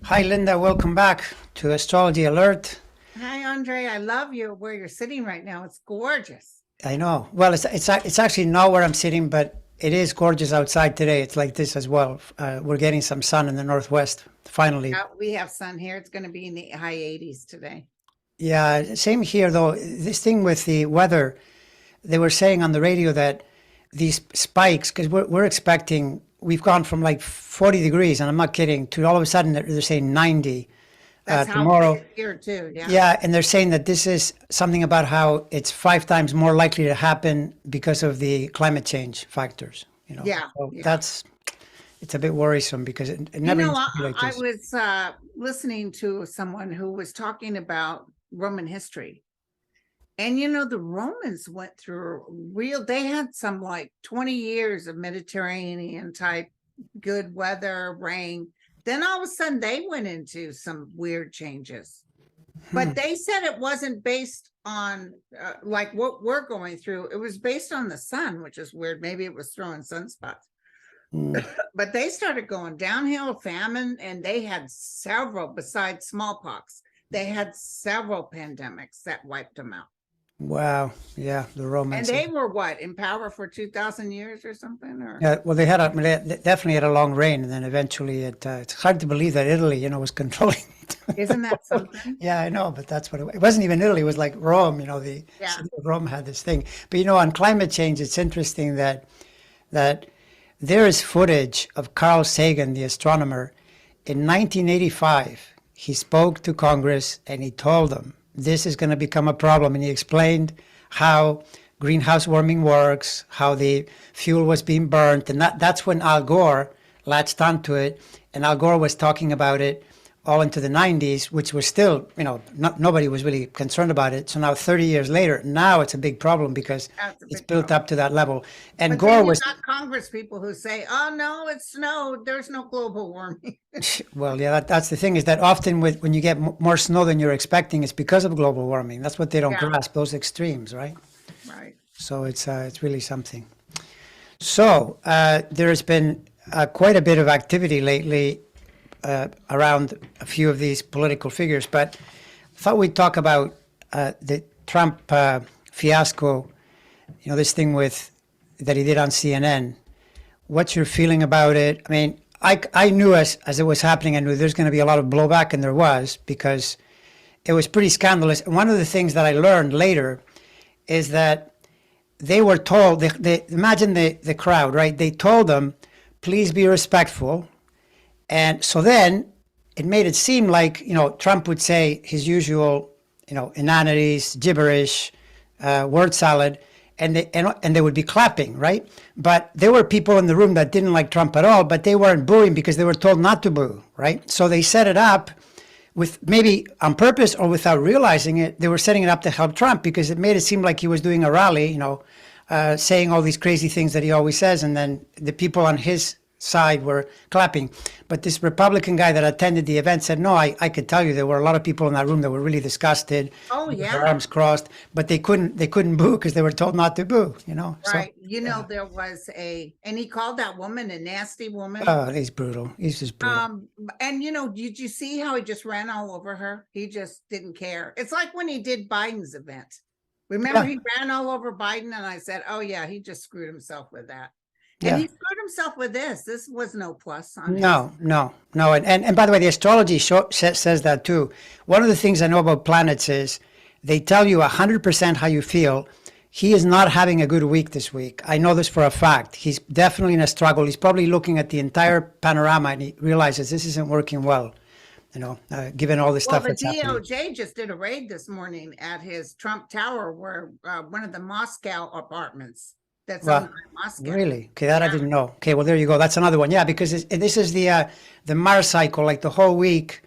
Hi, Linda. Welcome back to Astrology Alert. Hi, Andre. I love you where you're sitting right now. It's gorgeous. I know. Well, it's actually not where I'm sitting, but it is gorgeous outside today. It's like this as well. We're getting some sun in the northwest. Finally. We have sun here. It's going to be in the high 80s today. Yeah. Same here, though. This thing with the weather, they were saying on the radio that these spikes, because we're expecting, we've gone from like 40 degrees, and I'm not kidding, to all of a sudden they're saying 90 That's how it tomorrow. is here too. Yeah. Yeah, and they're saying that this is something about how it's 5 times more likely to happen because of the climate change factors. Yeah. So Yeah. it's a bit worrisome because it You never know, used I, to be like I this. was listening to someone who was talking about Roman history. And the Romans went through they had some like 20 years of Mediterranean type good weather, rain. Then all of a sudden they went into some weird changes. Hmm. But they said it wasn't based on like what we're going through. It was based on the sun, which is weird. Maybe it was throwing sunspots. Hmm. But they started going downhill, famine, and they had several, besides smallpox, they had several pandemics that wiped them out. Wow. Yeah, the And Romans. they were what, in power for 2,000 years or something? Or Yeah, well, they definitely had a long reign, and then eventually it's hard to believe that Italy, was controlling it. isn't that something? Yeah, I know, but that's what it wasn't even Italy. It was like Rome. The Yeah. city of Rome had this thing. But on climate change, it's interesting that there is footage of Carl Sagan, the astronomer, in 1985. He spoke to Congress and he told them this is going to become a problem. And he explained how greenhouse warming works, how the fuel was being burnt. And that's when Al Gore latched onto it. And Al Gore was talking about it all into the 90s, which was still, nobody was really concerned about it. So now, 30 years later, now it's a big problem because That's a it's big built problem. up to that level. And But then Gore you was, got Congress people who say, oh, no, it snowed. There's no global warming. well, yeah, that's the thing is that often when you get more snow than you're expecting, it's because of global warming. That's what they don't Yeah, grasp, those extremes, right? right. So it's really something. So there has been quite a bit of activity lately around a few of these political figures, but I thought we'd talk about the Trump fiasco. This thing with that he did on CNN. What's your feeling about it? I mean, I knew as it was happening, I knew there's going to be a lot of blowback, and there was because it was pretty scandalous. And one of the things that I learned later is that they were told, they imagine the crowd, right? They told them, please be respectful. And so then it made it seem like, Trump would say his usual, inanities, gibberish, word salad, and they would be clapping, right? But there were people in the room that didn't like Trump at all, but they weren't booing because they were told not to boo, right? So they set it up with maybe on purpose or without realizing it. They were setting it up to help Trump because it made it seem like he was doing a rally, saying all these crazy things that he always says, and then the people on his side were clapping. But this Republican guy that attended the event said, no, I could tell you there were a lot of people in that room that were really disgusted, Oh, with their yeah. arms crossed, but they couldn't boo because they were told not to boo. So Right. There was and he called that woman a nasty woman. he's brutal. He's just brutal. Um, and did you see how he just ran all over her? He just didn't care. It's like when he did Biden's event. Remember, Yeah, he ran all over Biden, and I said, oh, yeah, he just screwed himself with that. And yeah. he screwed himself with this. This was no plus on his. No, no, no. And by the way, the astrology says that too. One of the things I know about planets is they tell you 100% how you feel. He is not having a good week this week. I know this for a fact. He's definitely in a struggle. He's probably looking at the entire panorama and he realizes this isn't working well, given all the Well, stuff the that's happening. DOJ just did a raid this morning at his Trump Tower, where one of the Moscow apartments that's owned Well, by Moscow. really? Okay, that I Yeah. didn't know. Okay, well, there you go. That's another one. Yeah, because this is the Mars cycle, like the whole week,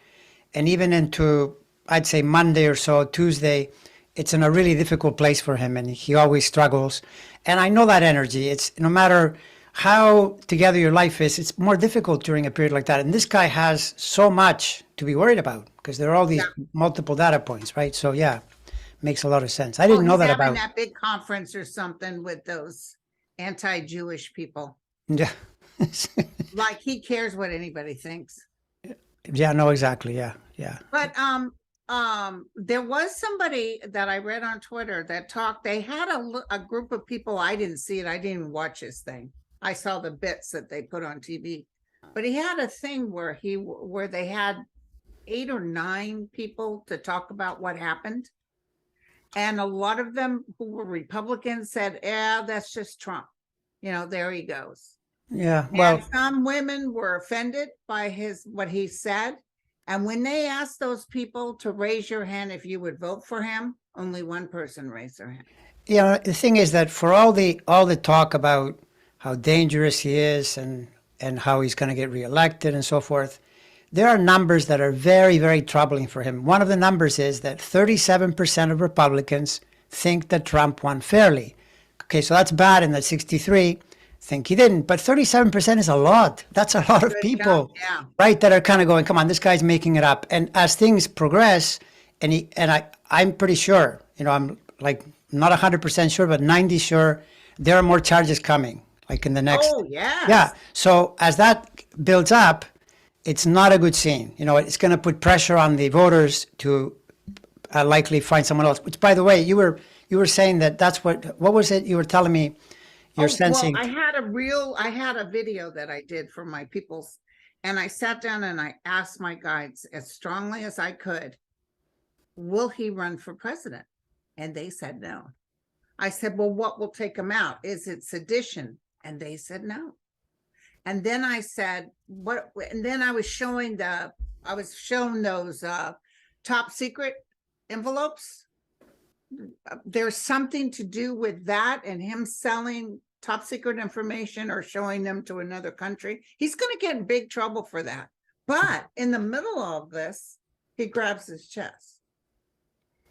and even into I'd say Monday or so, Tuesday, it's in a really difficult place for him, and he always struggles. And I know that energy. It's no matter how together your life is, it's more difficult during a period like that. And this guy has so much to be worried about because there are all these Yeah. multiple data points, right? So yeah, makes a lot of sense. I Well, didn't know he's that having about. that big conference or something with those anti-Jewish people. Yeah. Like he cares what anybody thinks. Yeah, no, exactly. Yeah, yeah. But there was somebody that I read on Twitter that talked. They had a group of people. I didn't see it. I didn't even watch this thing. I saw the bits that they put on TV. But he had a thing where they had 8 or 9 people to talk about what happened. And a lot of them who were Republicans said, yeah, that's just Trump. You know, there he goes. Yeah, And well, some women were offended by what he said. And when they asked those people to raise your hand if you would vote for him, only one person raised their hand. the thing is that for all the talk about how dangerous he is and how he's going to get reelected and so forth, there are numbers that are very, very troubling for him. One of the numbers is that 37% of Republicans think that Trump won fairly. Okay, so that's bad, and that 63 think he didn't. But 37% is a lot. That's a lot of Good people, job, yeah. right, that are kind of going, come on, this guy's making it up. And as things progress, I'm pretty sure, I'm like not 100% sure, but 90 sure, there are more charges coming, like in the next. Oh, yes. Yeah. So as that builds up, it's not a good scene. It's going to put pressure on the voters to likely find someone else. Which, by the way, you were saying that's what was it you were telling me? You're sensing. Well, I had a video that I did for my peoples, and I sat down and I asked my guides as strongly as I could, will he run for president? And they said no. I said, well, what will take him out? Is it sedition? And they said no. And then I said, what? And then I was showing those top secret envelopes. There's something to do with that and him selling top secret information or showing them to another country. He's going to get in big trouble for that. But in the middle of this, he grabs his chest.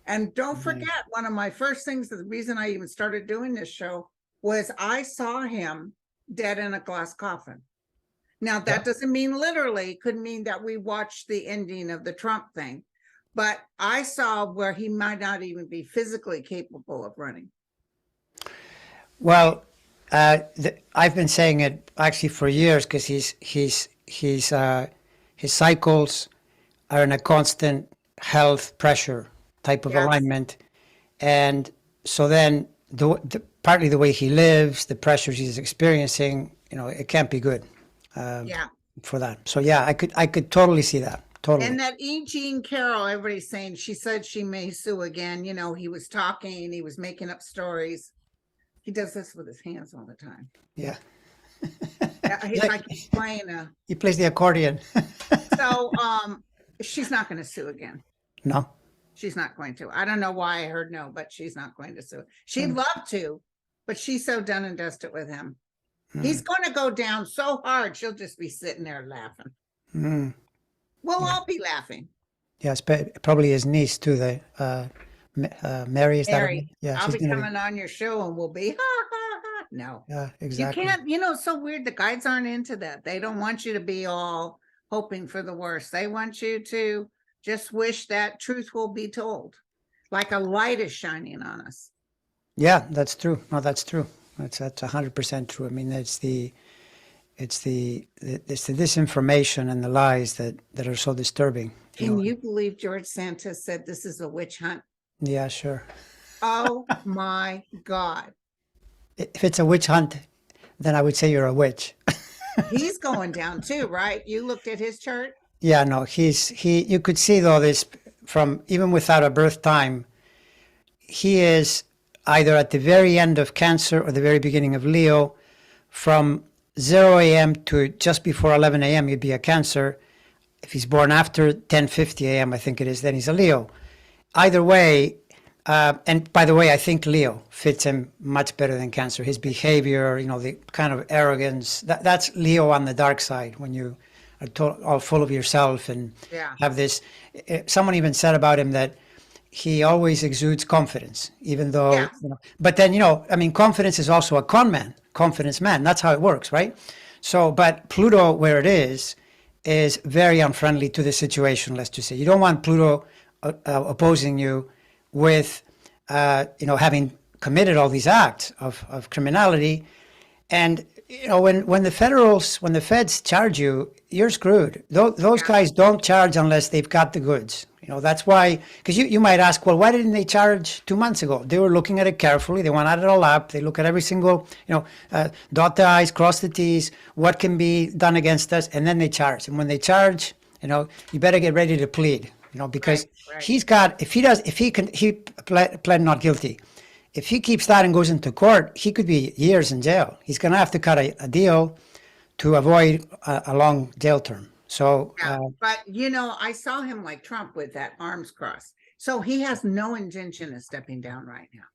And don't forget, one of my first things, the reason I even started doing this show was I saw him dead in a glass coffin. Now, that doesn't mean literally, could mean that we watched the ending of the Trump thing, but I saw where he might not even be physically capable of running. Well, I've been saying it actually for years because his cycles are in a constant health pressure type of alignment, and so then partly the way he lives, the pressures he's experiencing, it can't be good. For that. So yeah, I could totally see that. Totally. And that E. Jean Carroll, everybody's saying she said she may sue again. He was talking, he was making up stories. He does this with his hands all the time. Yeah. He's like he's playing he plays the accordion. So she's not going to sue again. No. She's not going to. I don't know why I heard no, but she's not going to sue. She'd love to, but she's so done and dusted with him. He's going to go down so hard, she'll just be sitting there laughing. We'll all be laughing. Yes, probably his niece too. Mary, is that her Mary, name? Yeah, I'll she's be gonna coming on your show and we'll be, ha, ha, ha. No. Yeah, exactly. You can't, it's so weird. The guides aren't into that. They don't want you to be all hoping for the worst. They want you to just wish that truth will be told. Like a light is shining on us. Yeah, that's true. No, that's true. That's 100% true. I mean, it's the disinformation and the lies that are so disturbing. Can you believe George Santos said this is a witch hunt? Yeah, sure. Oh my God. If it's a witch hunt, then I would say you're a witch. He's going down too, right? You looked at his chart? Yeah, no, you could see though this from even without a birth time, he is either at the very end of Cancer or the very beginning of Leo. From 0 a.m. to just before 11 a.m. you'd be a Cancer. If he's born after 10:50 a.m., I think it is, then he's a Leo. Either way, and by the way, I think Leo fits him much better than Cancer. His behavior, the kind of arrogance, that's Leo on the dark side, when you are all full of yourself and have this. Someone even said about him that he always exudes confidence, even though, but then, confidence is also a confidence man. That's how it works, right? So, but Pluto, where it is very unfriendly to the situation, let's just say. You don't want Pluto opposing you with, having committed all these acts of criminality. And, you know, when the feds charge you, you're screwed. Those Yeah. guys don't charge unless they've got the goods. You know, that's why, because you might ask, well, why didn't they charge 2 months ago? They were looking at it carefully. They want to add it all up. They look at every single, dot the I's, cross the T's, what can be done against us, and then they charge. And when they charge, you better get ready to plead, because Right. he pled not guilty. If he keeps that and goes into court, he could be years in jail. He's going to have to cut a deal to avoid a long jail term. So, Yeah, but I saw him like Trump with that arms crossed. So he has no intention of stepping down right now.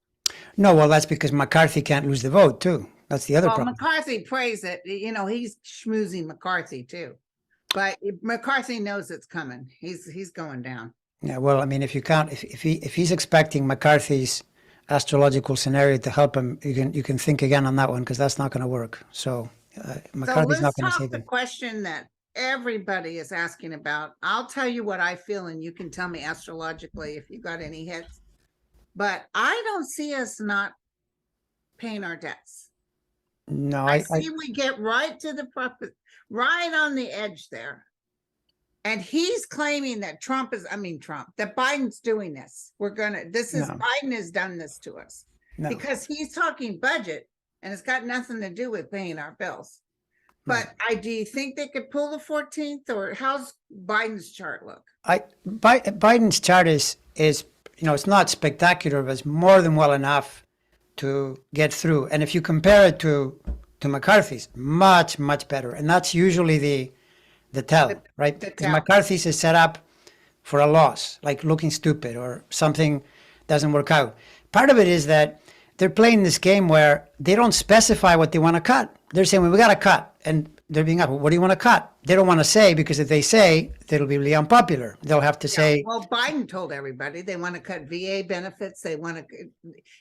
no, well, that's because McCarthy can't lose the vote, too. That's the other Well, problem. McCarthy prays it. He's schmoozing McCarthy too. But McCarthy knows it's coming. He's going down. Yeah, well, I mean, if he's expecting McCarthy's astrological scenario to help him, you can think again on that one, because that's not going to work. So McCarthy's So not let's going to talk save the him. question that everybody is asking about. I'll tell you what I feel, and you can tell me astrologically if you got any hits. But I don't see us not paying our debts. No, I see we get right to the right on the edge there. And he's claiming that that Biden's doing this. No. Biden has done this to us. No. Because he's talking budget and it's got nothing to do with paying our bills. But do you think they could pull the 14th, or how's Biden's chart look? Biden's chart is it's not spectacular, but it's more than well enough to get through. And if you compare it to McCarthy's, much, much better. And that's usually the tell, right? Because McCarthy's is set up for a loss, like looking stupid or something doesn't work out. Part of it is that they're playing this game where they don't specify what they want to cut. They're saying, well, we got to cut. And they're being asked, well, what do you want to cut? They don't want to say, because if they say, it'll be really unpopular. They'll have to say. Well, Biden told everybody they want to cut VA benefits. They want to,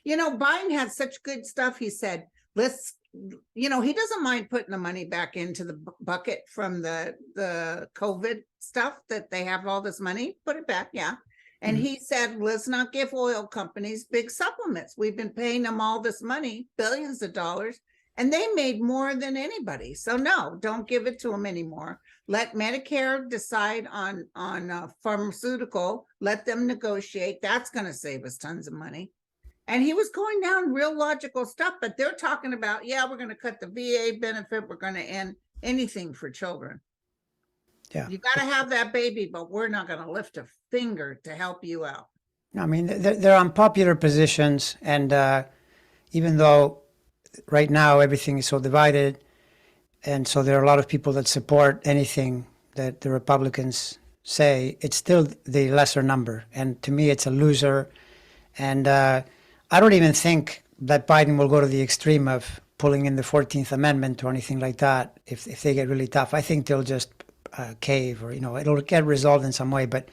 Biden had such good stuff. He said, he doesn't mind putting the money back into the bucket from the COVID stuff that they have all this money, put it back. Yeah. And he said, let's not give oil companies big supplements. We've been paying them all this money, billions of dollars, and they made more than anybody. So no, don't give it to them anymore. Let Medicare decide on pharmaceutical, let them negotiate. That's going to save us tons of money. And he was going down real logical stuff, but they're talking about, we're going to cut the VA benefit. We're going to end anything for children. Yeah. You got to have that baby, but we're not going to lift a finger to help you out. I mean, they're unpopular positions. And even though right now everything is so divided, and so there are a lot of people that support anything that the Republicans say, it's still the lesser number. And to me, it's a loser. And I don't even think that Biden will go to the extreme of pulling in the 14th Amendment or anything like that if they get really tough. I think they'll just cave, or it'll get resolved in some way, but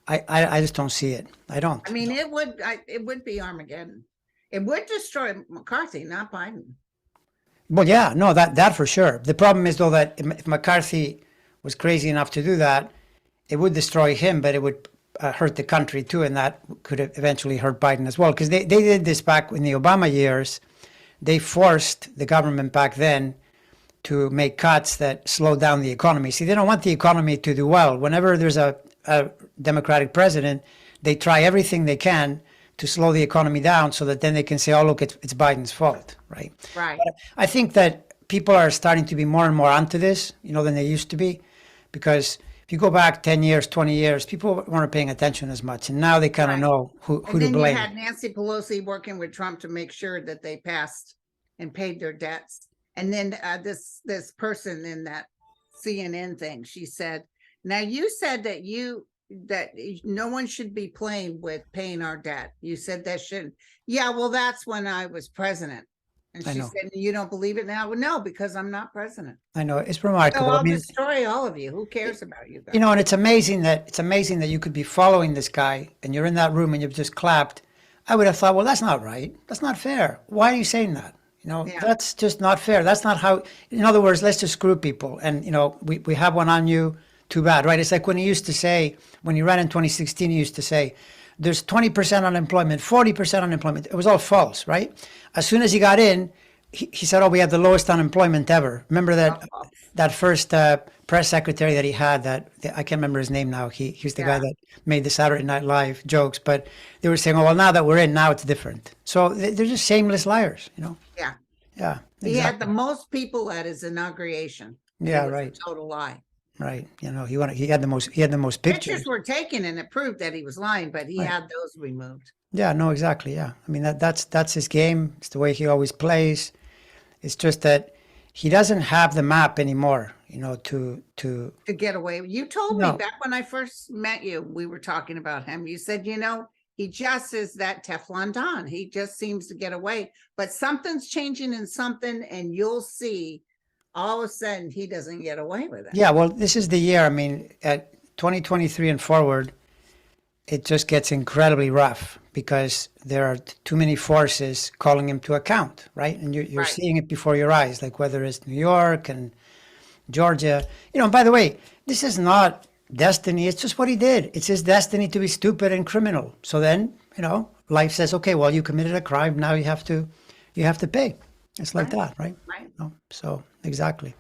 I just don't see it. I don't. I mean, it would be Armageddon. It would destroy McCarthy, not Biden. Well, yeah, no, that for sure. The problem is, though, that if McCarthy was crazy enough to do that, it would destroy him, but it would hurt the country too, and that could eventually hurt Biden as well, because they did this back in the Obama years. They forced the government back then to make cuts that slowed down the economy. See, they don't want the economy to do well. Whenever there's a Democratic president, they try everything they can to slow the economy down, so that then they can say, oh, look, it's Biden's fault, right? Right. But I think that people are starting to be more and more onto this, than they used to be, because if you go back 10 years, 20 years, people weren't paying attention as much, and now they kind of know who to blame. And then you had Nancy Pelosi working with Trump to make sure that they passed and paid their debts. And then this person in that CNN thing, she said, now you said that no one should be playing with paying our debt. You said that shouldn't. Yeah, well, that's when I was president. And she said, you don't believe it now? Well, no, because I'm not president. I know, it's remarkable. So I'll destroy all of you. Who cares about you guys? And it's amazing that you could be following this guy and you're in that room and you've just clapped. I would have thought, well, that's not right. That's not fair. Why are you saying that? That's just not fair. That's not how, in other words, let's just screw people. And, we have one on you, too bad, right? It's like when he used to say, when he ran in 2016, he used to say, there's 20% unemployment, 40% unemployment. It was all false, right? As soon as he got in, he said, "Oh, we had the lowest unemployment ever." Remember that Oh, that first press secretary that he had? That I can't remember his name now. He's the guy yeah, that made the Saturday Night Live jokes. But they were saying, "Oh, well, now that we're in, now it's different." So they're just shameless liars, you know? yeah. Yeah, He had the exactly. most people at his inauguration, and it Yeah, was a right, total lie. right. You know, he had the most Pictures pictures. were taken and it proved that he was lying, but he Right. had those removed. Yeah, no, exactly. Yeah. I mean that's his game. It's the way he always plays. It's just that he doesn't have the map anymore, you know, to To get away. You told me no. back when I first met you, we were talking about him. You said, he just is that Teflon Don. He just seems to get away. But something's changing in something, and you'll see all of a sudden he doesn't get away with it. Yeah, well, this is the year. I mean, at 2023 and forward, it just gets incredibly rough because there are too many forces calling him to account, right? And you're Right. seeing it before your eyes, like whether it's New York and Georgia. You know, by the way, this is not destiny. It's just what he did. It's his destiny to be stupid and criminal. So then, you know, life says, okay, well, you committed a crime. Now you have to pay. It's like Right. that, right? Right. No, so exactly.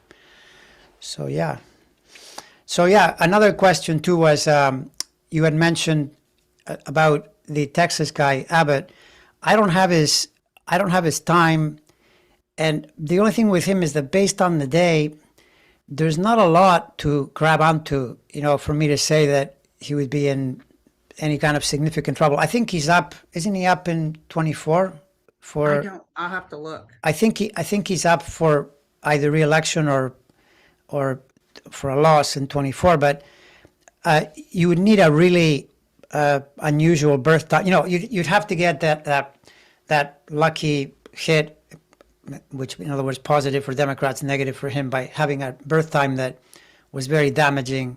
So yeah. So yeah, another question too was you had mentioned about the Texas guy Abbott. I don't have his time, and the only thing with him is that based on the day, there's not a lot to grab onto. You know, for me to say that he would be in any kind of significant trouble. I think he's up. Isn't he up in 24 for? I'll have to look. I think he's up for either re-election or for a loss in 24. But you would need a really unusual birth time. You know, you'd have to get that lucky hit, which in other words, positive for Democrats, negative for him, by having a birth time that was very damaging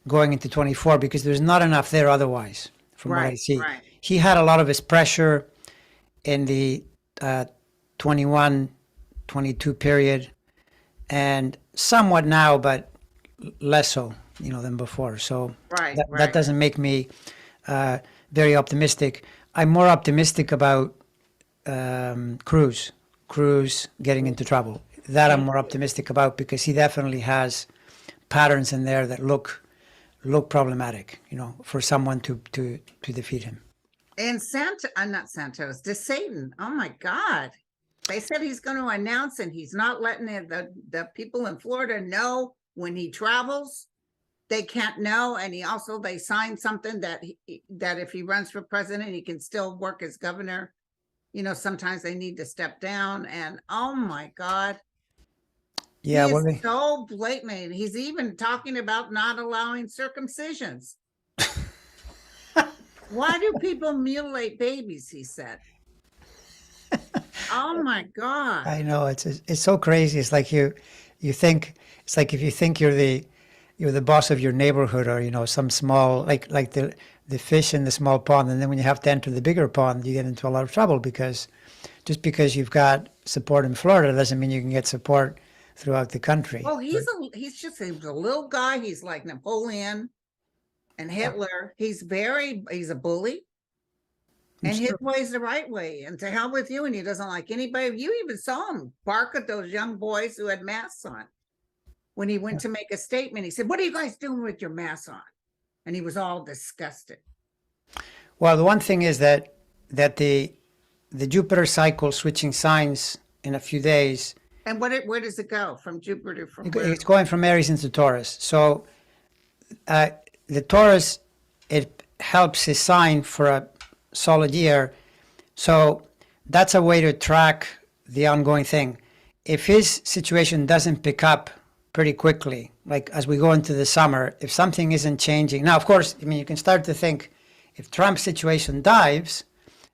going into 24, because there's not enough there otherwise, from what I Right. see. Right. He had a lot of his pressure in the uh, 21, 22 period, and somewhat now, but less so, you know, than before. So Right. that Right. doesn't make me very optimistic. I'm more optimistic about Cruz getting into trouble. That I'm Me more too. optimistic about because he definitely has patterns in there that look problematic, you know, for someone to defeat him. And I'm not Santos, DeSatan. Oh my God. They said he's going to announce, and he's not letting the people in Florida know when he travels. They can't know. And they signed something that that if he runs for president, he can still work as governor. Sometimes they need to step down. And oh my God, he Yeah, well, is so blatant. He's even talking about not allowing circumcisions. Why do people mutilate babies? He said. Oh my God. I know it's so crazy. It's like you think it's like if you think you're the boss of your neighborhood, or you know, some small, like the fish in the small pond, and then when you have to enter the bigger pond, you get into a lot of trouble, because just because you've got support in Florida doesn't mean you can get support throughout the country. Well, he's a little guy. He's like Napoleon and Hitler. He's a bully. And his way is the right way. And to hell with you. And he doesn't like anybody. You even saw him bark at those young boys who had masks on. When he went to make a statement, he said, "What are you guys doing with your masks on?" And he was all disgusted. Well, the one thing is that the Jupiter cycle switching signs in a few days. And where does it go from Jupiter? From where? It's going from Aries into Taurus. So the Taurus, it helps his sign for a solid year. So that's a way to track the ongoing thing. If his situation doesn't pick up pretty quickly, like as we go into the summer, if something isn't changing. Now, of course, I mean, you can start to think if Trump's situation dives,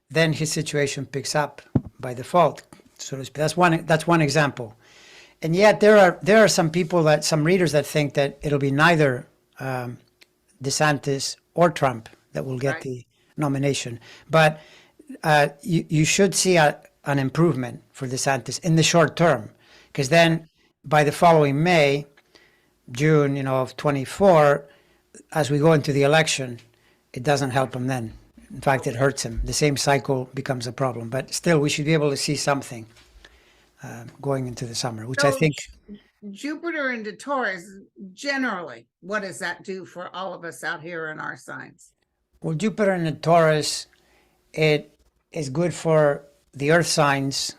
then his situation picks up by default, so to speak. That's one example. And yet there are some readers that think that it'll be neither DeSantis or Trump that will get the nomination. But you should see an improvement for DeSantis in the short term, because then by the following May, June, you know, of 24, as we go into the election, it doesn't help him then. In fact, it hurts him. The same cycle becomes a problem. But still, we should be able to see something going into the summer, which I So think. Jupiter into Taurus, generally, what does that do for all of us out here in our signs? Well, Jupiter in the Taurus, it is good for the Earth signs,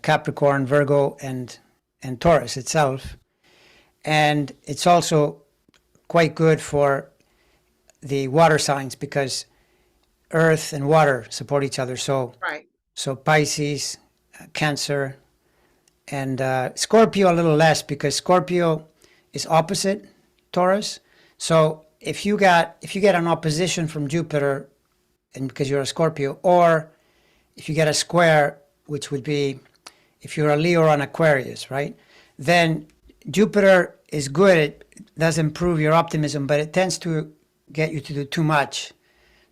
Capricorn, Virgo, and Taurus itself, and it's also quite good for the water signs because Earth and water support each other. Right. So Pisces, Cancer, and Scorpio a little less because Scorpio is opposite Taurus. So if you get an opposition from Jupiter, and because you're a Scorpio, or if you get a square, which would be if you're a Leo or an Aquarius, right? Then Jupiter is good. It does improve your optimism, but it tends to get you to do too much.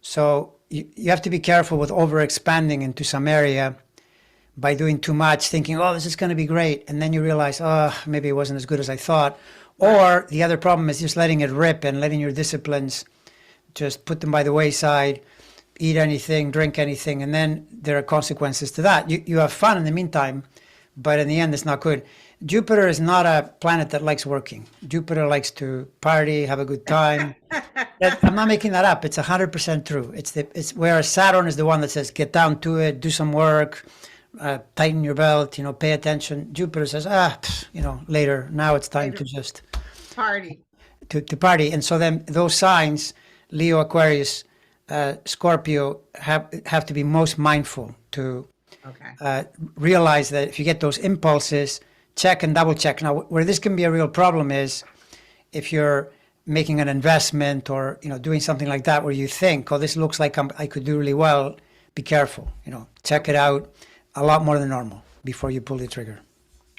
So you have to be careful with over expanding into some area by doing too much, thinking, oh, this is going to be great. And then you realize, oh, maybe it wasn't as good as I thought. Or the other problem is just letting it rip and letting your disciplines just put them by the wayside, eat anything, drink anything. And then there are consequences to that. You have fun in the meantime, but in the end, it's not good. Jupiter is not a planet that likes working. Jupiter likes to party, have a good time. I'm not making that up. It's 100% true. It's whereas Saturn is the one that says, get down to it, do some work, tighten your belt, pay attention. Jupiter says, later. Now it's time to just Party. to party. And so then those signs, Leo, Aquarius, Scorpio, have to be most mindful to realize that if you get those impulses, check and double check. Now, where this can be a real problem is if you're making an investment or doing something like that where you think, oh, this looks like I could do really well. Be careful. Check it out a lot more than normal before you pull the trigger.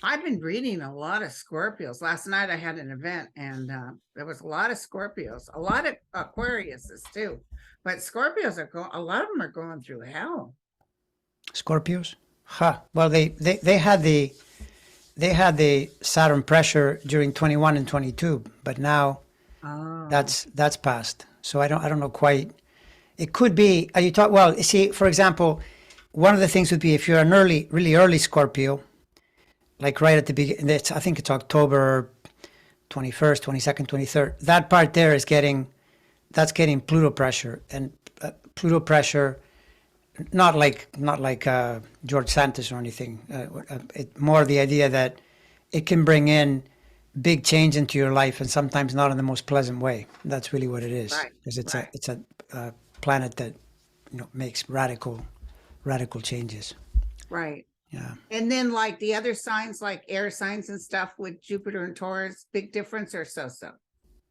I've been reading a lot of Scorpios. Last night I had an event and there was a lot of Scorpios, a lot of Aquariuses too. But Scorpios a lot of them are going through hell. Scorpios? Well, they had the Saturn pressure during 21 and 22, but now that's passed. So I don't know quite. It could be. Well, you see, for example, one of the things would be if you're an really early Scorpio, like right at the beginning. I think it's October 21st, 22nd, 23rd. That part there is getting Pluto pressure, and Pluto pressure. Not like George Santos or anything. More the idea that it can bring in big change into your life, and sometimes not in the most pleasant way. That's really what it is, because it's a planet that makes radical changes. Right. Yeah. And then like the other signs, like air signs and stuff with Jupiter and Taurus, big difference or so?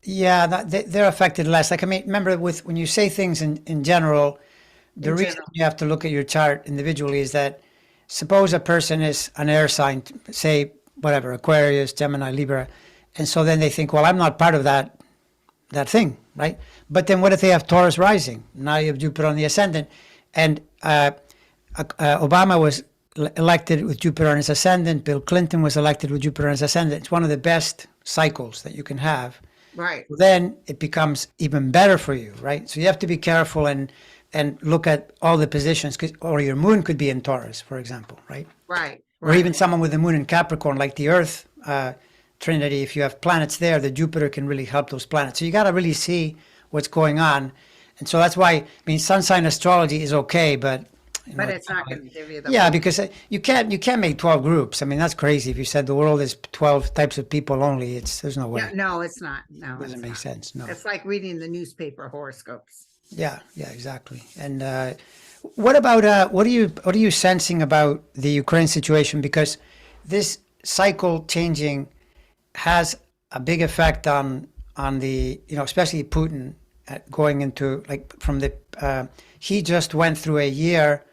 Yeah, they're affected less. Like, I mean, remember when you say things in general. The reason you have to look at your chart individually is that suppose a person is an air sign, say, whatever, Aquarius, Gemini, Libra, and so then they think, well, I'm not part of that thing, right? But then what if they have Taurus rising? Now you have Jupiter on the ascendant. And Obama was elected with Jupiter on his ascendant. Bill Clinton was elected with Jupiter on his ascendant. It's one of the best cycles that you can have. Right. Then it becomes even better for you, right? So you have to be careful and look at all the positions, or your moon could be in Taurus, for example, right? Right. Or even someone with the moon in Capricorn, like the Earth Trinity, if you have planets there, the Jupiter can really help those planets. So you got to really see what's going on. And so that's why, I mean, sun sign astrology is okay, but... But it's not going to give you the... Yeah, because you can't make 12 groups. I mean, that's crazy. If you said the world is 12 types of people only, there's no way. No, it's not. No, it doesn't make sense. No. It's like reading the newspaper horoscopes. Yeah, exactly. And what about what are you sensing about the Ukraine situation? Because this cycle changing has a big effect on the especially Putin going into he just went through a year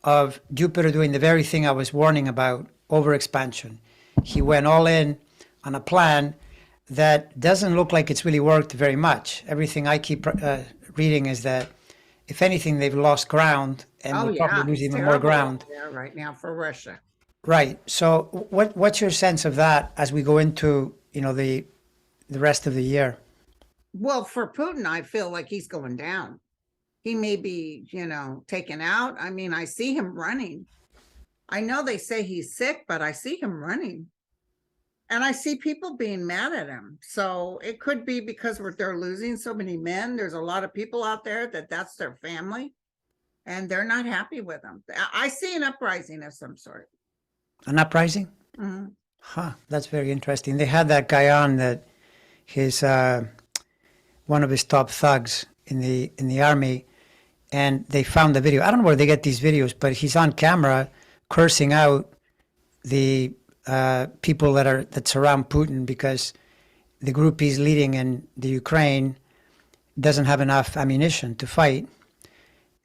of Jupiter doing the very thing I was warning about, overexpansion. He went all in on a plan that doesn't look like it's really worked very much. Everything I keep reading is that, if anything, they've lost ground and will probably lose even more ground. Right now for Russia. Right. So what's your sense of that as we go into the rest of the year? Well, for Putin, I feel like he's going down. He may be, taken out. I mean, I see him running. I know they say he's sick, but I see him running. And I see people being mad at him. So it could be because they're losing so many men. There's a lot of people out there that's their family, and they're not happy with him. I see an uprising of some sort. An uprising? Mhm. Huh, that's very interesting. They had that guy on that his one of his top thugs in the army, and they found the video. I don't know where they get these videos, but he's on camera cursing out the people that surround Putin because the group he's leading in the Ukraine doesn't have enough ammunition to fight.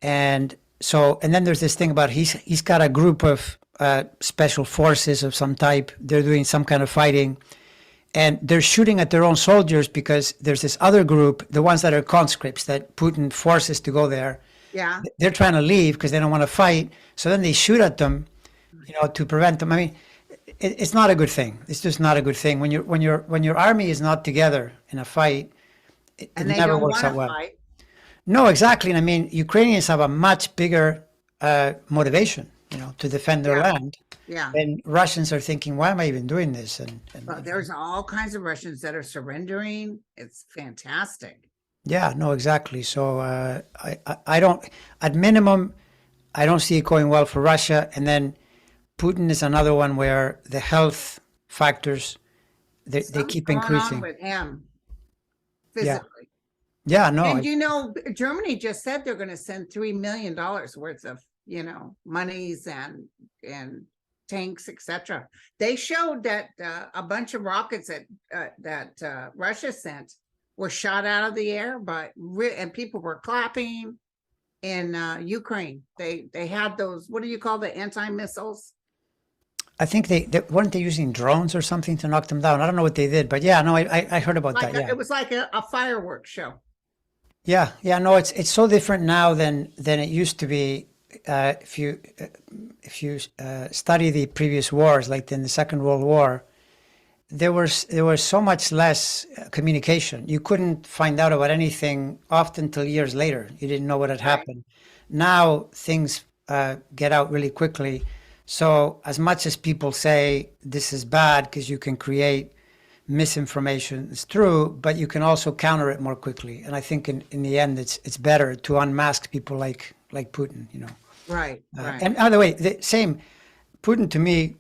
And so, and then there's this thing about he's got a group of special forces of some type. They're doing some kind of fighting, and they're shooting at their own soldiers because there's this other group, the ones that are conscripts that Putin forces to go there. Yeah. They're trying to leave because they don't want to fight. So then they shoot at them, to prevent them. I mean, it's not a good thing. It's just not a good thing when your army is not together in a fight. It And they never don't works want out to well. fight. No, exactly. And I mean, Ukrainians have a much bigger motivation, to defend their Yeah. land. Yeah. And Russians are thinking, why am I even doing this? But there's all kinds of Russians that are surrendering. It's fantastic. Yeah, no, exactly. So I don't, at minimum, I don't see it going well for Russia. And then Putin is another one where the health factors, they Something's keep going on increasing. with him Yeah. physically. Yeah, no, And Germany just said they're going to send $3 million worth of, monies and tanks, etc. They showed that a bunch of rockets that Russia sent were shot out of the air, and people were clapping. In Ukraine, they had those, what do you call the anti-missiles? I think they weren't they using drones or something to knock them down. I don't know what they did, but yeah, no, I heard about that. Yeah. It was like a fireworks show. Yeah, yeah, no, it's so different now than it used to be. If you study the previous wars, like in the Second World War, there was so much less communication. You couldn't find out about anything often till years later. You didn't know what had happened. Now things get out really quickly. So as much as people say this is bad because you can create misinformation, it's true, but you can also counter it more quickly. And I think in the end, it's better to unmask people like Putin. Right. Right. And by the way, the same Putin to me.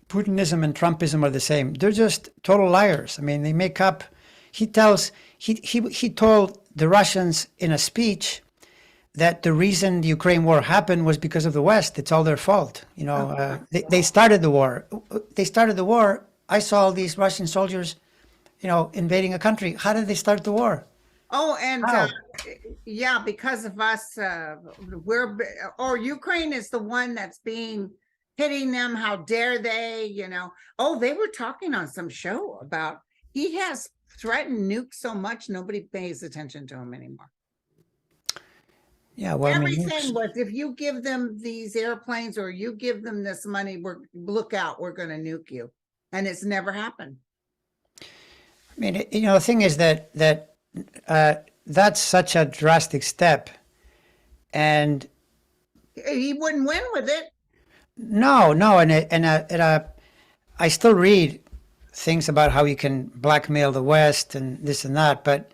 Putinism and Trumpism are the same. They're just total liars. I mean, they make up. He told the Russians in a speech that the reason the Ukraine war happened was because of the West. It's all their fault. They started the war. I saw all these Russian soldiers, invading a country. How did they start the war? Oh, and How? yeah, because of us, Ukraine is the one that's hitting them. How dare they? Oh, they were talking on some show about he has threatened nukes so much nobody pays attention to him anymore. Yeah, well, Everything was, if you give them these airplanes or you give them this money, look out, we're going to nuke you, and it's never happened. I mean, the thing is that that's such a drastic step, and He wouldn't win with it. no, and I still read things about how you can blackmail the West and this and that, but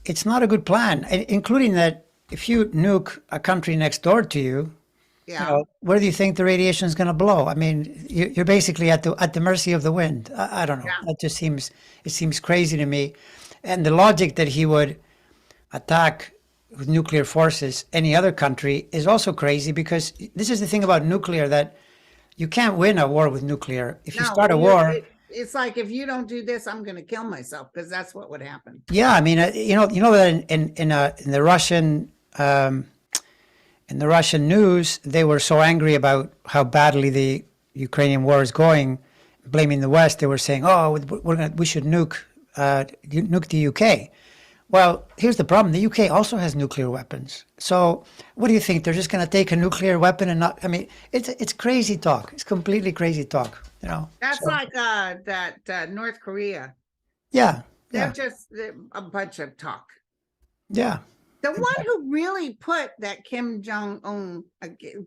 it's not a good plan, including that if you nuke a country next door to you, Yeah. where do you think the radiation is going to blow? I mean, you're basically at the mercy of the wind. I don't know. Yeah. That just seems crazy to me, and the logic that he would attack with nuclear forces any other country is also crazy, because this is the thing about nuclear, that you can't win a war with nuclear. If you start a war, it's like, if you don't do this, I'm going to kill myself, because that's what would happen. yeah, I mean, you know that in the Russian news, they were so angry about how badly the Ukrainian war is going, blaming the West. They were saying, "Oh, we should nuke the UK." Well, here's the problem: the UK also has nuclear weapons. So, what do you think? They're just going to take a nuclear weapon and not? I mean, it's crazy talk. It's completely crazy talk. That's So, like that North Korea. yeah, They're yeah, just a bunch of talk. yeah. The one who really put that Kim Jong-un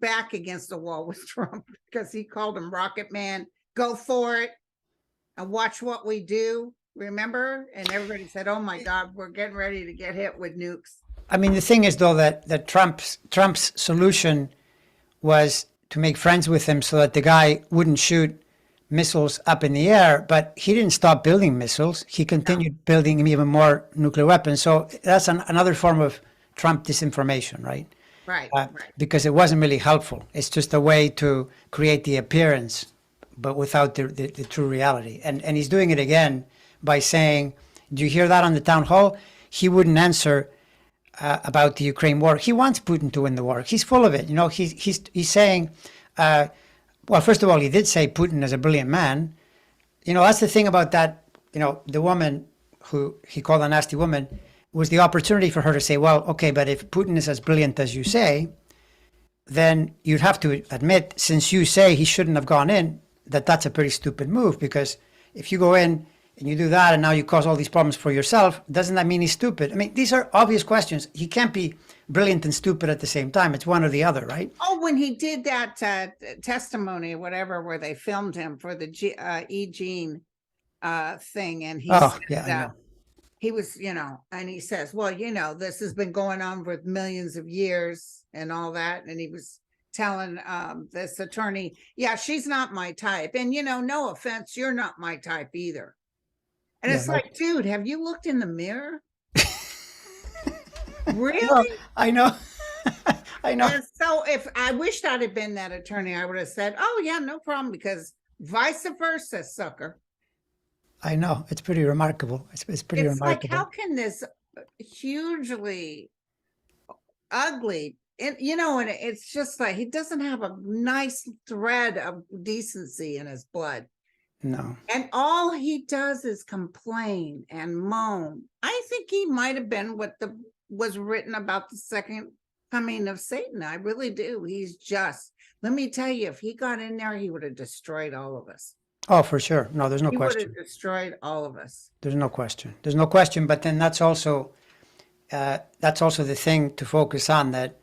back against the wall was Trump, because he called him Rocket Man, go for it, and watch what we do. Remember? And everybody said, oh my God, we're getting ready to get hit with nukes. I mean, the thing is, though, that Trump's solution was to make friends with him so that the guy wouldn't shoot missiles up in the air, but he didn't stop building missiles. He continued building even more nuclear weapons. So that's another form of Trump disinformation, right? Right, Because it wasn't really helpful. It's just a way to create the appearance, but without the true reality. And he's doing it again by saying, do you hear that on the town hall? He wouldn't answer about the Ukraine war. He wants Putin to win the war. He's full of it. You know, he's saying, well, first of all, he did say Putin is a brilliant man. You know, that's the thing about that, you know, the woman who he called a nasty woman was the opportunity for her to say, well, okay, but if Putin is as brilliant as you say, then you'd have to admit, since you say he shouldn't have gone in, that's a pretty stupid move, because if you go in and you do that and now you cause all these problems for yourself, doesn't that mean he's stupid? I mean, these are obvious questions. He can't be brilliant and stupid at the same time. It's one or the other, right? Oh, when he did that testimony, whatever, where they filmed him for the E. Jean thing, and he said, he was, you know, and he says, well, you know, this has been going on for millions of years and all that. And he was telling this attorney, yeah, she's not my type. And, you know, no offense, you're not my type either. And it's like, dude, have you looked in the mirror? Really? I know. I know. And so if I wished I'd have been that attorney, I would have said, oh, yeah, no problem, because vice versa, sucker. I know. It's pretty remarkable. It's pretty remarkable. Like, how can this hugely ugly, and you know, and it's just like he doesn't have a nice thread of decency in his blood. No. And all he does is complain and moan. I think he might have been what was written about the second coming of Satan. I really do. He's just, let me tell you, if he got in there, he would have destroyed all of us. Oh, for sure. No, there's no question. He would have destroyed all of us. There's no question. There's no question. But then that's also the thing to focus on, that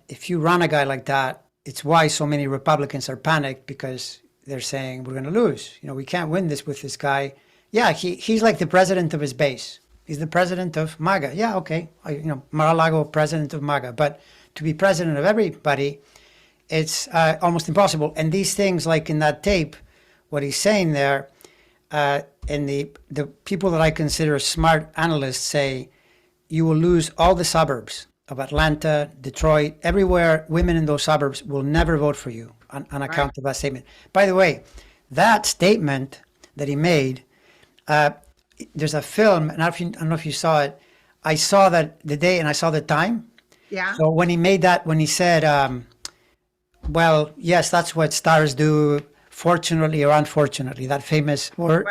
if you run a guy like that, it's why so many Republicans are panicked, because they're saying we're going to lose. You know, we can't win this with this guy. Yeah, he's like the president of his base. He's the president of MAGA. Yeah, okay. Mar-a-Lago, president of MAGA. But to be president of everybody, it's almost impossible. And these things, like in that tape, what he's saying there, and the people that I consider smart analysts say, you will lose all the suburbs of Atlanta, Detroit, everywhere. Women in those suburbs will never vote for you on account of that statement. By the way, that statement that he made, there's a film, and I don't know if you saw it. I saw that the day, and I saw the time. Yeah. So when he made that, when he said, well, yes, that's what stars do, fortunately or unfortunately, that famous word.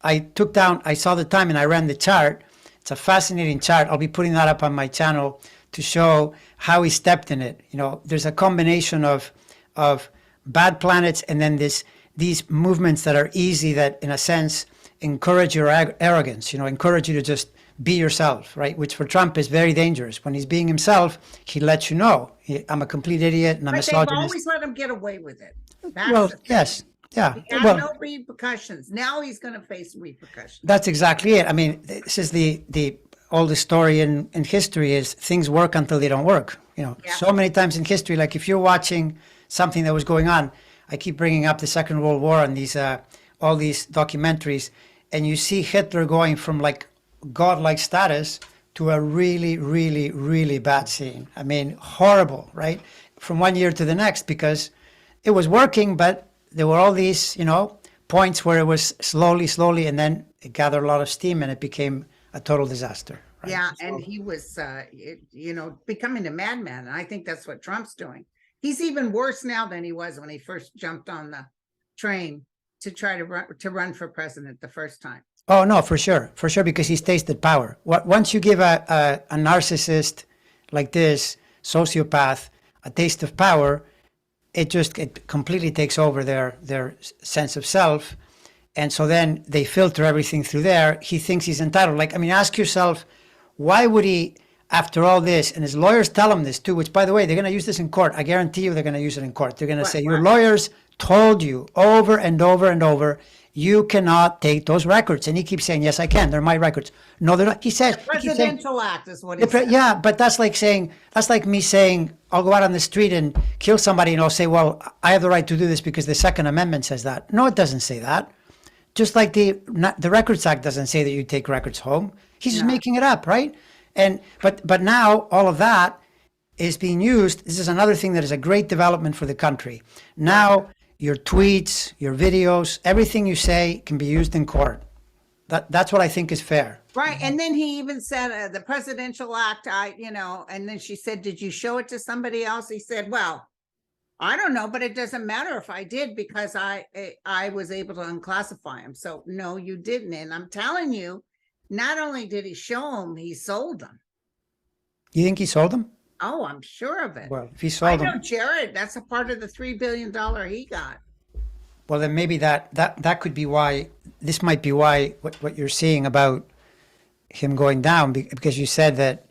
I saw the time and I ran the chart. It's a fascinating chart. I'll be putting that up on my channel to show how he stepped in it. You know, there's a combination of bad planets and then these movements that are easy, that in a sense encourage your arrogance, you know, encourage you to just be yourself, right? Which for Trump is very dangerous. When he's being himself, he lets you know, I'm a complete idiot and I'm a misogynist. They've always let him get away with it. Yes. Yeah. He had no repercussions. Now he's going to face repercussions. That's exactly it. I mean, this is the oldest story in history, is things work until they don't work. You know, so many times in history, like if you're watching something that was going on, I keep bringing up the Second World War and these all these documentaries, and you see Hitler going from like godlike status to a really, really, really bad scene. I mean, horrible, right? From one year to the next, because it was working, but there were all these, you know, points where it was slowly, and then it gathered a lot of steam and it became a total disaster. Right? Yeah, and he was, you know, becoming a madman. And I think that's what Trump's doing. He's even worse now than he was when he first jumped on the train to try to run for president the first time. Oh, no, for sure, because he's tasted power. Once you give a narcissist like this, sociopath, a taste of power, it completely takes over their sense of self. And so then they filter everything through there. He thinks he's entitled. Like, I mean, ask yourself, why would he after all this, and his lawyers tell him this too, which, by the way, they're going to use this in court. I guarantee you they're going to use it in court. They're going to say, your lawyers told you over and over and over, you cannot take those records. And he keeps saying, yes, I can. They're my records. No, they're not. He says, Presidential act is what he said. yeah, but that's like me saying, I'll go out on the street and kill somebody and I'll say, well, I have the right to do this because the Second Amendment says that. No, it doesn't say that. Just like the Records Act doesn't say that you take records home. He's just making it up, right? And but now all of that is being used. This is another thing that is a great development for the country. Now your tweets, your videos, everything you say can be used in court. That's what I think is fair. Right. And then he even said the presidential act, and then she said, did you show it to somebody else? He said, well, I don't know, but it doesn't matter if I did because I was able to unclassify them. So no, you didn't. And I'm telling you, not only did he show them, he sold them. You think he sold them? Oh, I'm sure of it. Well, if he sold them, I know Jared, that's a part of the $3 billion he got. Well, then maybe that could be why, this might be why what you're seeing about him going down, because you said that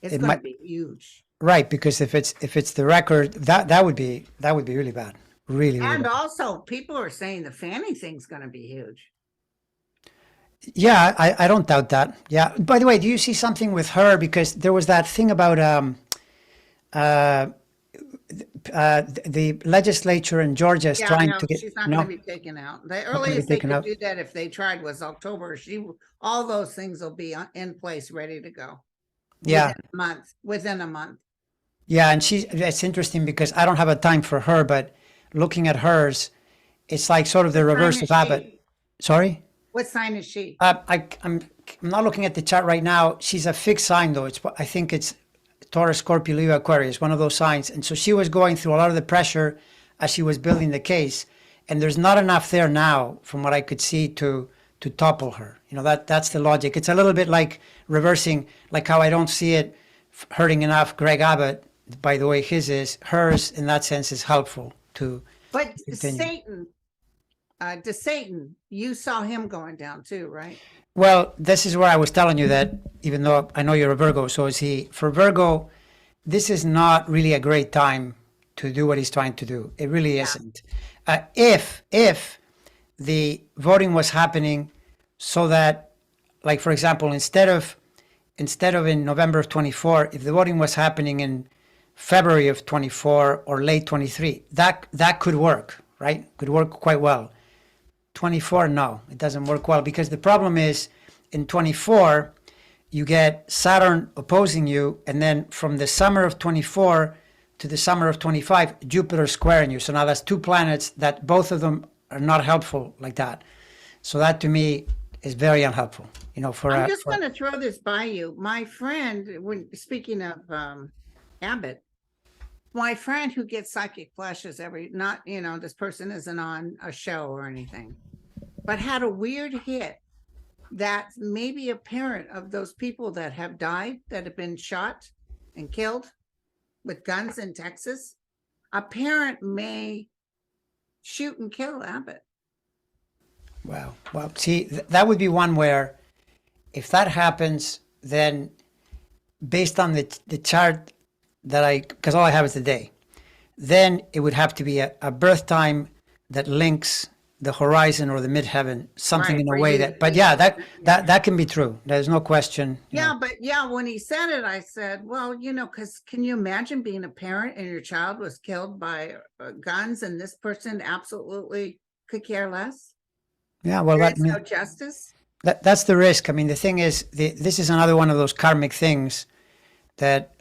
it's going to be huge. Right, because if it's the record, that would be really bad. Really, and bad. Also people are saying the Fanny thing's going to be huge. Yeah, I don't doubt that. Yeah. By the way, do you see something with her? Because there was that thing about the legislature in Georgia is trying to get. She's not going to be taken out. The earliest they could do that if they tried was October. All those things will be in place, ready to go. Yeah. Within a month. Yeah, and it's interesting because I don't have a time for her, but looking at hers, it's like sort of the reverse of Abbott. Sorry? What sign is she? I'm not looking at the chart right now. She's a fixed sign though. I think it's Taurus, Scorpio, Leo, Aquarius, one of those signs. And so she was going through a lot of the pressure as she was building the case. And there's not enough there now, from what I could see, to topple her. That's the logic. It's a little bit like reversing, like how I don't see it hurting enough Greg Abbott. By the way, hers in that sense is helpful to. But continue. Satan, you saw him going down too, right? Well, this is where I was telling you that, even though I know you're a Virgo, so is he. For Virgo, this is not really a great time to do what he's trying to do. It really isn't. If the voting was happening so that, like, for example, instead of in November of 24, if the voting was happening in February of 24 or late 23, that could work, right? Could work quite well. 24, no, it doesn't work well, because the problem is in 24, you get Saturn opposing you, and then from the summer of 24 to the summer of 25, Jupiter squaring you. So now that's two planets that both of them are not helpful like that. So that to me is very unhelpful. I'm just going to throw this by you. My friend, speaking of Abbott, my friend who gets psychic flashes this person isn't on a show or anything, but had a weird hit that maybe a parent of those people that have died, that have been shot and killed with guns in Texas, a parent may shoot and kill Abbott. Wow. Well, see, that would be one where if that happens, then based on the chart because all I have is the day, then it would have to be a birth time that links the horizon or the midheaven, something Right, in a where way you- that, but yeah, that can be true. There's no question. But when he said it, I said, well, because can you imagine being a parent and your child was killed by guns and this person absolutely could care less? Yeah, well, There is no justice. that's the risk. I mean, the thing is, this is another one of those karmic things that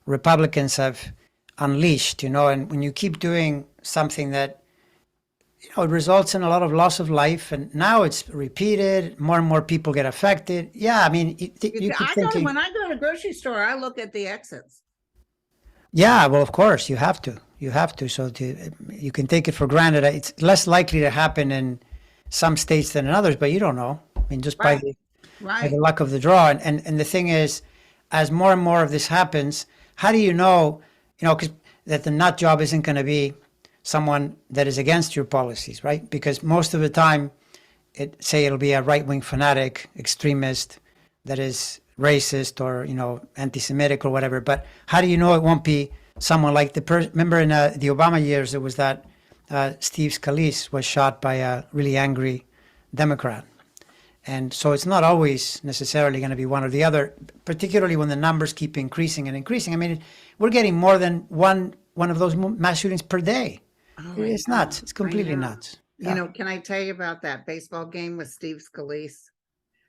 Republicans have unleashed, and when you keep doing something that, it results in a lot of loss of life, and now it's repeated, more and more people get affected. Yeah, I mean, When I go to the grocery store, I look at the exits. Yeah, well, of course, you have to. So you can take it for granted. It's less likely to happen in some states than in others, but you don't know. I mean, just by the luck of the draw. And the thing is, as more and more of this happens, how do you know, that the nut job isn't going to be someone that is against your policies, right? Because most of the time, it'll be a right-wing fanatic extremist that is racist or, anti-Semitic or whatever. But how do you know it won't be someone like remember in the Obama years, there was that Steve Scalise was shot by a really angry Democrat. And so it's not always necessarily going to be one or the other, particularly when the numbers keep increasing and increasing. I mean, we're getting more than one of those mass shootings per day. Oh, It's I know, nuts. It's completely I know. nuts. You know, can I tell you about that baseball game with Steve Scalise?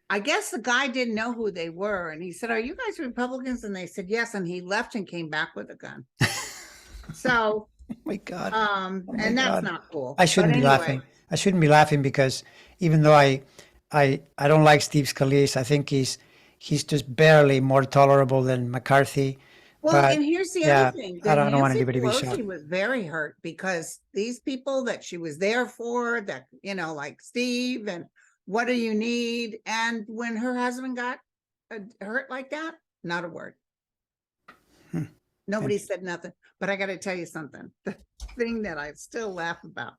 I guess the guy didn't know who they were, and he said, "Are you guys Republicans?" And they said, "Yes." And he left and came back with a gun. So, Oh my God. My and that's God. not cool. I shouldn't But be anyway, laughing. I shouldn't be laughing because even though I don't like Steve Scalise, I think he's just barely more tolerable than McCarthy. well, But and here's the other yeah, thing: I that don't want Nancy anybody to be shot. Pelosi was very hurt because these people that she was there for, that like Steve, and what do you need? And when her husband got hurt like that, not a word. Hmm. Nobody said nothing. But I got to tell you something. The thing that I still laugh about.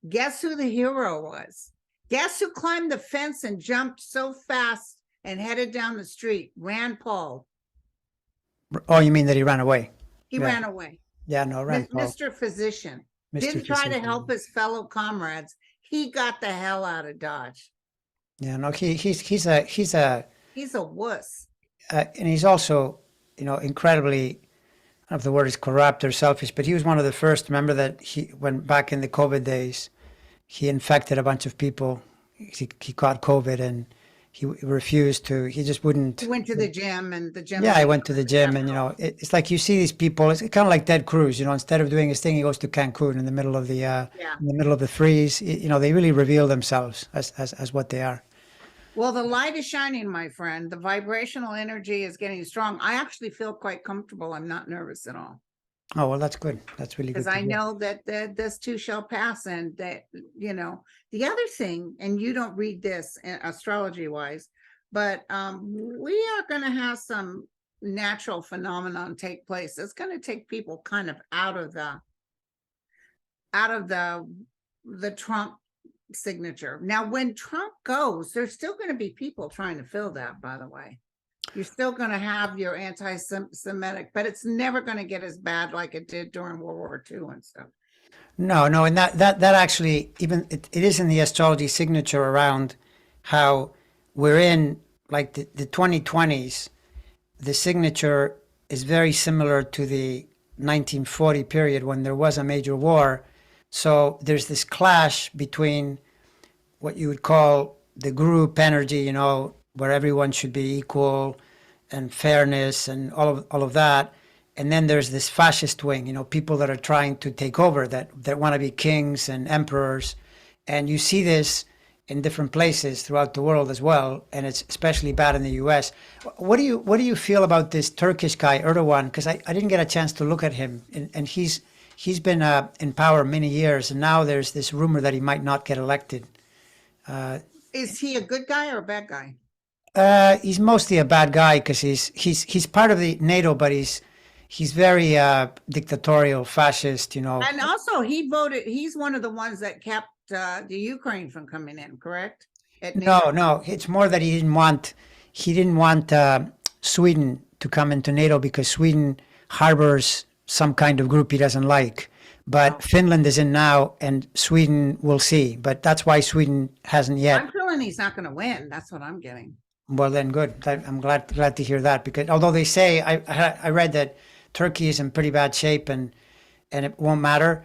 Guess who the hero was? Guess who climbed the fence and jumped so fast and headed down the street? Rand Paul. Oh, you mean that he ran away? He Yeah. ran away. Yeah, no, Rand Paul. Mr. Physician. Mr. Didn't try to Physician. help his fellow comrades. He got the hell out of Dodge. Yeah, no, he's a He's a wuss. and he's also, incredibly, I don't know if the word is corrupt or selfish, but he was one of the first. Remember that when back in the COVID days, he infected a bunch of people. He caught COVID and he refused to. He just wouldn't. He went to the gym, and the gym. Yeah, I went to the gym, and it's like you see these people. It's kind of like Ted Cruz. Instead of doing his thing, he goes to Cancun in the middle of the freeze. They really reveal themselves as what they are. Well, the light is shining, my friend. The vibrational energy is getting strong. I actually feel quite comfortable. I'm not nervous at all. Oh, well, that's good. That's really good. Because I know that this too shall pass. And that, the other thing, and you don't read this astrology wise, but we are going to have some natural phenomenon take place. It's going to take people kind of out of the Trump signature. Now, when Trump goes, there's still going to be people trying to fill that, by the way. You're still going to have your anti-Semitic, but it's never going to get as bad like it did during World War II and stuff. No, and that actually, even it is in the astrology signature around how we're in like the 2020s. The signature is very similar to the 1940 period when there was a major war. So there's this clash between what you would call the group energy, where everyone should be equal and fairness and all of that. And then there's this fascist wing, people that are trying to take over, that want to be kings and emperors. And you see this in different places throughout the world as well, and it's especially bad in the U.S. What do you feel about this Turkish guy Erdogan? Because I didn't get a chance to look at him, and he's been in power many years, and now there's this rumor that he might not get elected. Is he a good guy or a bad guy? He's mostly a bad guy because he's part of the NATO, but he's very dictatorial, fascist, And also, he voted. He's one of the ones that kept the Ukraine from coming in, correct? No, it's more that he didn't want Sweden to come into NATO because Sweden harbors some kind of group he doesn't like. But Finland is in now, and Sweden will see. But that's why Sweden hasn't yet. I'm feeling he's not going to win. That's what I'm getting. Well, then good. I'm glad to hear that, because although they say I read that Turkey is in pretty bad shape and it won't matter.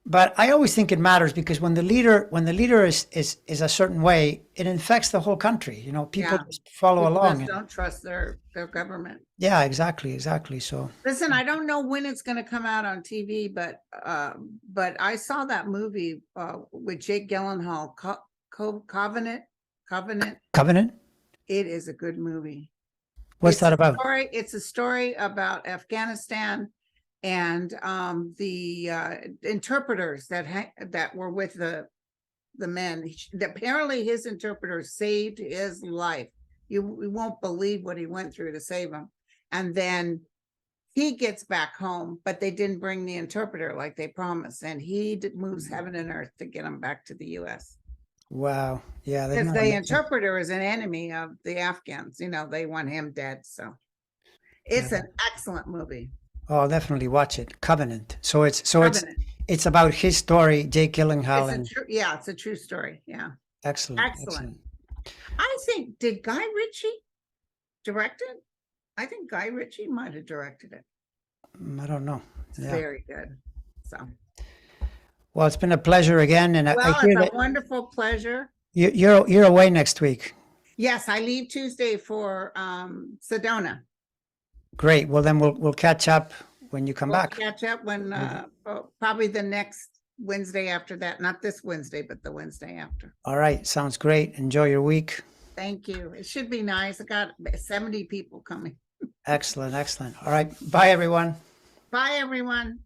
But I always think it matters because when the leader is a certain way, it infects the whole country. People just follow along. Don't trust their government. Yeah, exactly. So Listen, I don't know when it's going to come out on TV, but I saw that movie with Jake Gyllenhaal, Covenant. Covenant. It is a good movie. What's that about? It's a story about Afghanistan and the interpreters that were with the men. Apparently his interpreter saved his life. You won't believe what he went through to save him. And then he gets back home, but they didn't bring the interpreter like they promised. And he moves heaven and earth to get him back to the US. Wow. Yeah, there's Because not the a lot. interpreter is an enemy of the Afghans. You know, they want him dead. So it's Yeah. an excellent movie. Oh, definitely watch it. Covenant. So Covenant. it's about his story, Jake Gyllenhaal, It's a and true, yeah, it's a true story. Yeah. excellent, Excellent. excellent. I think, did Guy Ritchie direct it? I think Guy Ritchie might have directed it. I don't know. It's Yeah. very good. So, Well, it's been a pleasure again, and I well, hear it's a that wonderful pleasure. you're away next week. Yes, I leave Tuesday for Sedona. Great. Well, then we'll catch up when you come We'll back. catch up when probably the next Wednesday after that. Not this Wednesday, but the Wednesday after. All right. Sounds great. Enjoy your week. Thank you. It should be nice. I got 70 people coming. Excellent, excellent. All right. Bye, everyone. Bye, everyone.